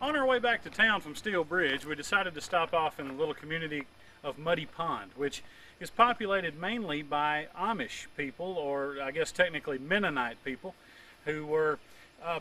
On our way back to town from Steel Bridge, we decided to stop off in the little community of Muddy Pond, which is populated mainly by Amish people, or I guess technically Mennonite people, who were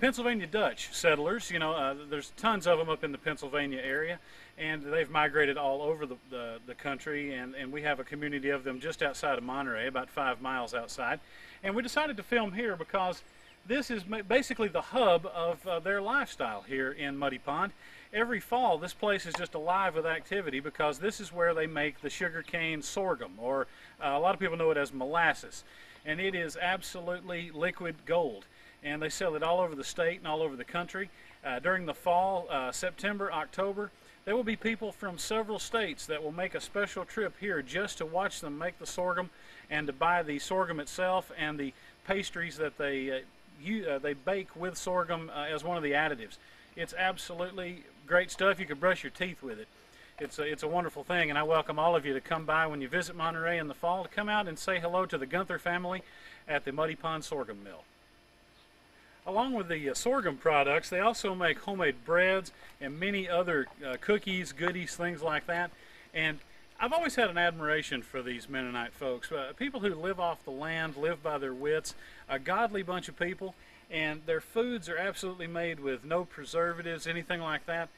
Pennsylvania Dutch settlers. You know, there's tons of them up in the Pennsylvania area, and they've migrated all over the country, and we have a community of them just outside of Monterey, about 5 miles outside. And we decided to film here because this is basically the hub of their lifestyle here in Muddy Pond. Every fall, this place is just alive with activity because this is where they make the sugarcane sorghum, or a lot of people know it as molasses. And it is absolutely liquid gold. And they sell it all over the state and all over the country. During the fall, September, October, there will be people from several states that will make a special trip here just to watch them make the sorghum and to buy the sorghum itself and the pastries that they bake with sorghum as one of the additives. It's absolutely great stuff. You could brush your teeth with it. It's a wonderful thing, and I welcome all of you to come by when you visit Monterey in the fall to come out and say hello to the Gunther family at the Muddy Pond Sorghum Mill. Along with the sorghum products, they also make homemade breads and many other cookies, goodies, things like that. And I've always had an admiration for these Mennonite folks, people who live off the land, live by their wits, a godly bunch of people, and their foods are absolutely made with no preservatives, anything like that,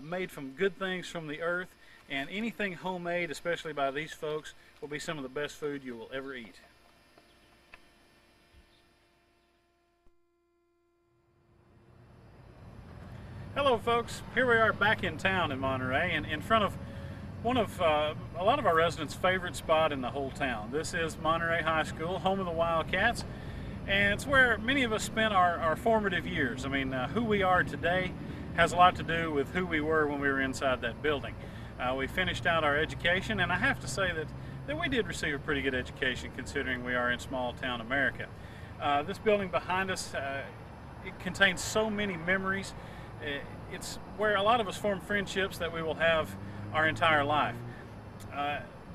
made from good things from the earth, and anything homemade, especially by these folks, will be some of the best food you will ever eat. Hello folks, here we are back in town in Monterey and in front of one of a lot of our residents' favorite spot in the whole town. This is Monterey High School, home of the Wildcats, and it's where many of us spent our formative years. I mean, who we are today has a lot to do with who we were when we were inside that building. We finished out our education, and I have to say that we did receive a pretty good education considering we are in small town America. This building behind us, it contains so many memories. It's where a lot of us form friendships that we will have our entire life.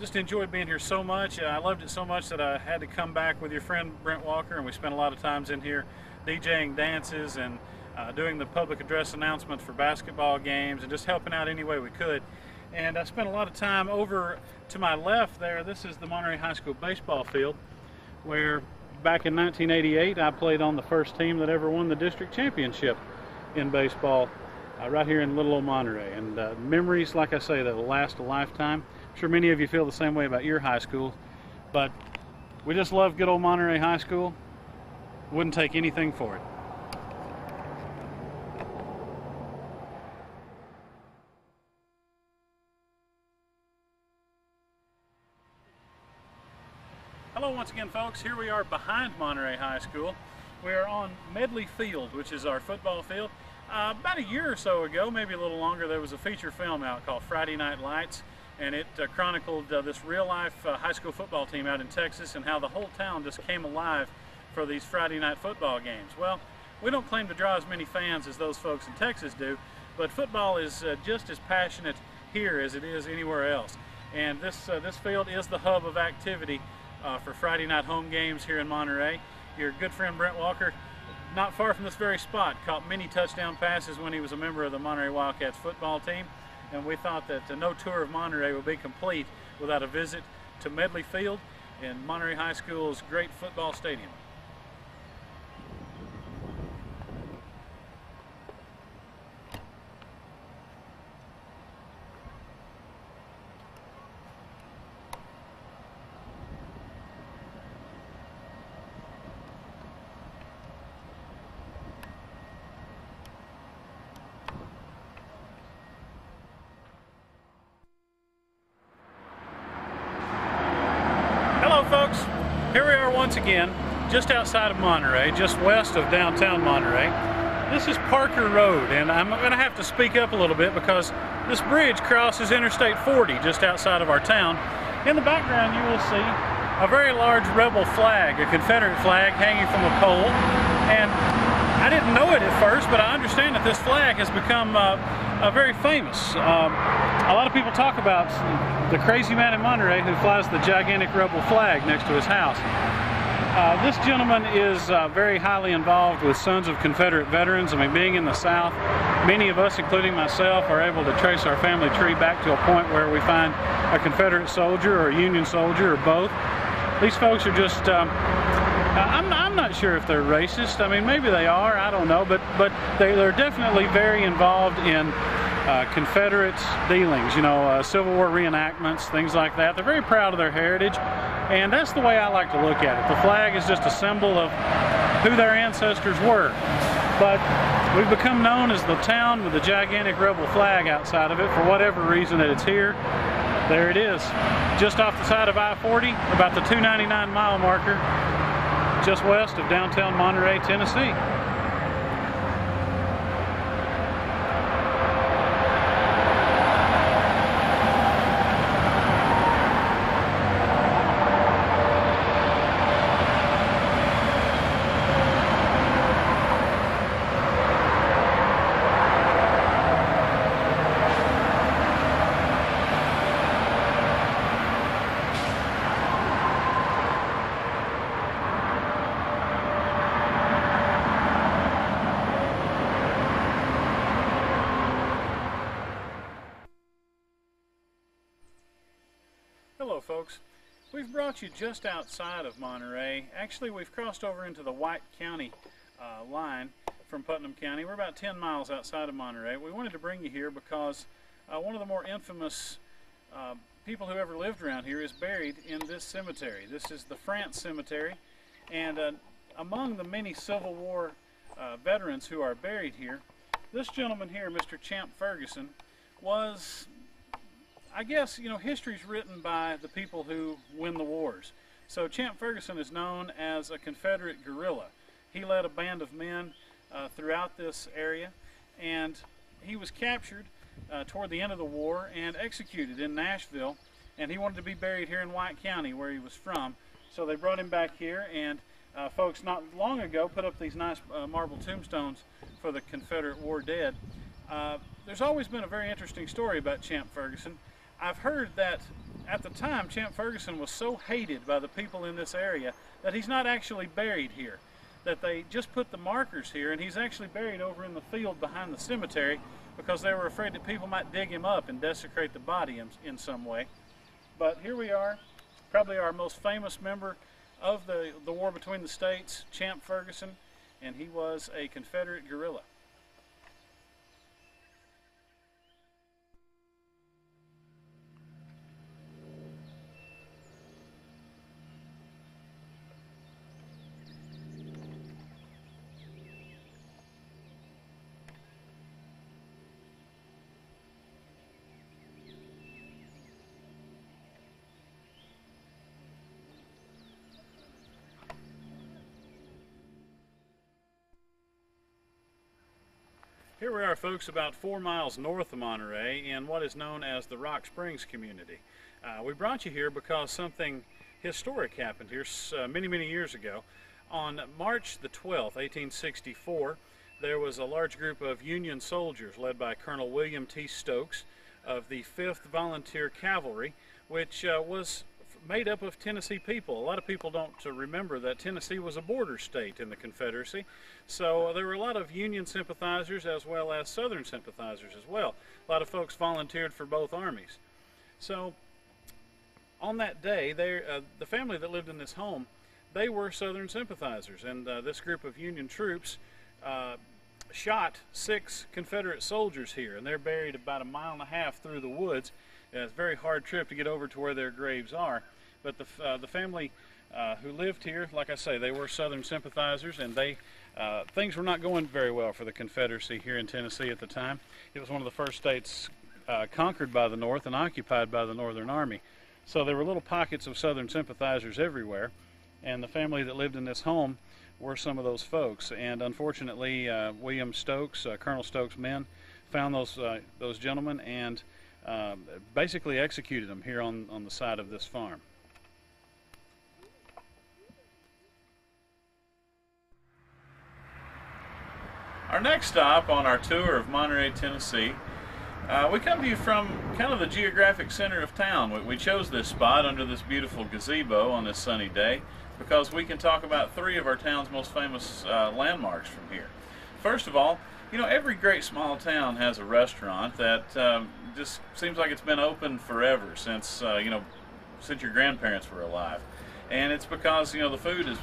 Just enjoyed being here so much. I loved it so much that I had to come back with your friend Brent Walker, and we spent a lot of times in here DJing dances and doing the public address announcements for basketball games and just helping out any way we could. And I spent a lot of time over to my left there. This is the Monterey High School baseball field, where back in 1988 I played on the first team that ever won the district championship in baseball, right here in little old Monterey. And memories, like I say, that will last a lifetime. I'm sure many of you feel the same way about your high school, but we just love good old Monterey High School. Wouldn't take anything for it. Hello once again folks, here we are behind Monterey High School. We are on Medley Field, which is our football field. About a year or so ago, maybe a little longer, there was a feature film out called Friday Night Lights, and it chronicled this real-life high school football team out in Texas and how the whole town just came alive for these Friday night football games. Well, we don't claim to draw as many fans as those folks in Texas do, but football is just as passionate here as it is anywhere else. And this field is the hub of activity for Friday night home games here in Monterey. Your good friend Brent Walker, not far from this very spot, caught many touchdown passes when he was a member of the Monterey Wildcats football team, and we thought that no tour of Monterey would be complete without a visit to Medley Field and Monterey High School's great football stadium. Folks, here we are once again, just outside of Monterey, just west of downtown Monterey. This is Parker Road, and I'm going to have to speak up a little bit because this bridge crosses Interstate 40 just outside of our town. In the background you will see a very large rebel flag, a Confederate flag hanging from a pole, and I didn't know it at first, but I understand that this flag has become very famous. A lot of people talk about the crazy man in Monterey who flies the gigantic rebel flag next to his house. This gentleman is very highly involved with Sons of Confederate Veterans. I mean, being in the South, many of us, including myself, are able to trace our family tree back to a point where we find a Confederate soldier or a Union soldier or both. These folks are just, I'm not sure if they're racist. I mean, maybe they are, I don't know, but they're definitely very involved in Confederate dealings, you know, Civil War reenactments, things like that. They're very proud of their heritage, and that's the way I like to look at it. The flag is just a symbol of who their ancestors were. But we've become known as the town with the gigantic rebel flag outside of it for whatever reason that it's here. There it is, just off the side of I-40, about the 299 mile marker, just west of downtown Monterey, Tennessee. Hello folks, we've brought you just outside of Monterey. Actually, we've crossed over into the White County line from Putnam County. We're about 10 miles outside of Monterey. We wanted to bring you here because one of the more infamous people who ever lived around here is buried in this cemetery. This is the France Cemetery, and among the many Civil War veterans who are buried here, this gentleman here, Mr. Champ Ferguson, was, I guess, you know, history's written by the people who win the wars. So Champ Ferguson is known as a Confederate guerrilla. He led a band of men throughout this area, and he was captured toward the end of the war and executed in Nashville, and he wanted to be buried here in White County where he was from. So they brought him back here, and folks not long ago put up these nice marble tombstones for the Confederate war dead. There's always been a very interesting story about Champ Ferguson. I've heard that at the time Champ Ferguson was so hated by the people in this area that he's not actually buried here, that they just put the markers here, and he's actually buried over in the field behind the cemetery because they were afraid that people might dig him up and desecrate the body in some way. But here we are, probably our most famous member of the war between the states, Champ Ferguson, and he was a Confederate guerrilla. Here we are, folks, about 4 miles north of Monterey in what is known as the Rock Springs community. We brought you here because something historic happened here many years ago. On March the 12th, 1864, there was a large group of Union soldiers led by Colonel William T. Stokes of the 5th Volunteer Cavalry, which was made up of Tennessee people. A lot of people don't remember that Tennessee was a border state in the Confederacy, so there were a lot of Union sympathizers as well as Southern sympathizers as well. A lot of folks volunteered for both armies. So on that day, the family that lived in this home, they were Southern sympathizers, and this group of Union troops shot 6 Confederate soldiers here, and they're buried about 1.5 miles through the woods. It's a very hard trip to get over to where their graves are. But the family who lived here, like I say, they were Southern sympathizers, and things were not going very well for the Confederacy here in Tennessee at the time. It was one of the first states conquered by the North and occupied by the Northern Army. So there were little pockets of Southern sympathizers everywhere, and the family that lived in this home were some of those folks. And unfortunately, William Stokes, Colonel Stokes' men, found those gentlemen and basically executed them here on the side of this farm. Our next stop on our tour of Monterey, Tennessee, we come to you from kind of the geographic center of town. We chose this spot under this beautiful gazebo on this sunny day. because we can talk about three of our town's most famous landmarks from here. First of all, you know, every great small town has a restaurant that just seems like it's been open forever, since you know, since your grandparents were alive. And it's because, you know, the food has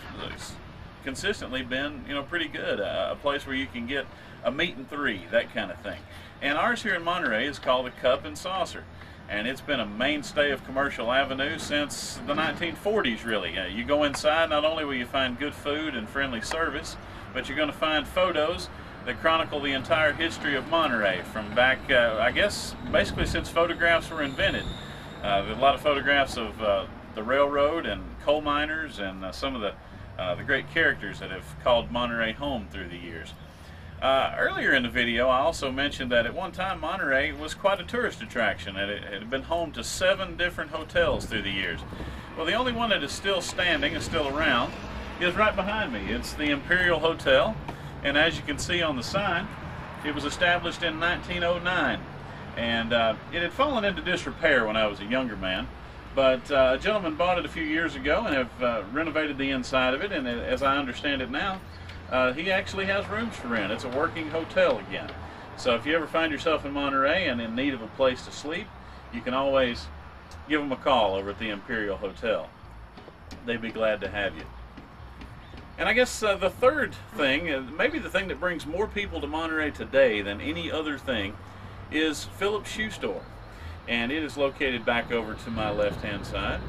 consistently been, you know, pretty good. A place where you can get a meat and three, that kind of thing. And ours here in Monterey is called the Cup and Saucer. And it's been a mainstay of Commercial Avenue since the 1940s, really. You go inside, not only will you find good food and friendly service, but you're going to find photos that chronicle the entire history of Monterey from back, I guess, basically since photographs were invented. There's a lot of photographs of the railroad and coal miners and some of the great characters that have called Monterey home through the years. Earlier in the video, I also mentioned that at one time Monterey was quite a tourist attraction, and it had been home to 7 different hotels through the years. Well, the only one that is still standing and still around is right behind me. It's the Imperial Hotel, and as you can see on the sign, it was established in 1909, and it had fallen into disrepair when I was a younger man, but a gentleman bought it a few years ago and have renovated the inside of it, and as I understand it now, he actually has rooms for rent. It's a working hotel again. So if you ever find yourself in Monterey and in need of a place to sleep, you can always give them a call over at the Imperial Hotel. They'd be glad to have you. And I guess the third thing, maybe the thing that brings more people to Monterey today than any other thing, is Phillips Shoe Store. And it is located back over to my left-hand side.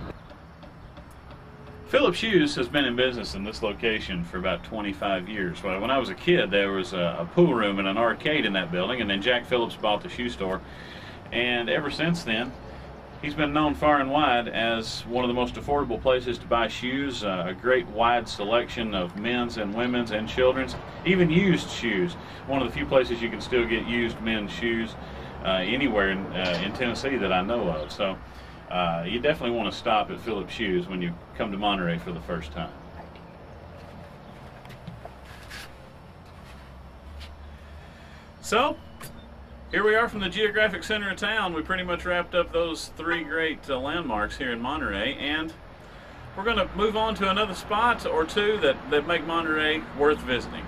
Phillips Shoes has been in business in this location for about 25 years. Well, when I was a kid, there was a pool room and an arcade in that building, and then Jack Phillips bought the shoe store. And ever since then, he's been known far and wide as one of the most affordable places to buy shoes, a great wide selection of men's and women's and children's, even used shoes. One of the few places you can still get used men's shoes anywhere in Tennessee that I know of. So you definitely want to stop at Phillips Shoes when you come to Monterey for the first time. So, here we are from the geographic center of town. We pretty much wrapped up those 3 great landmarks here in Monterey, and we're going to move on to another spot or two that make Monterey worth visiting.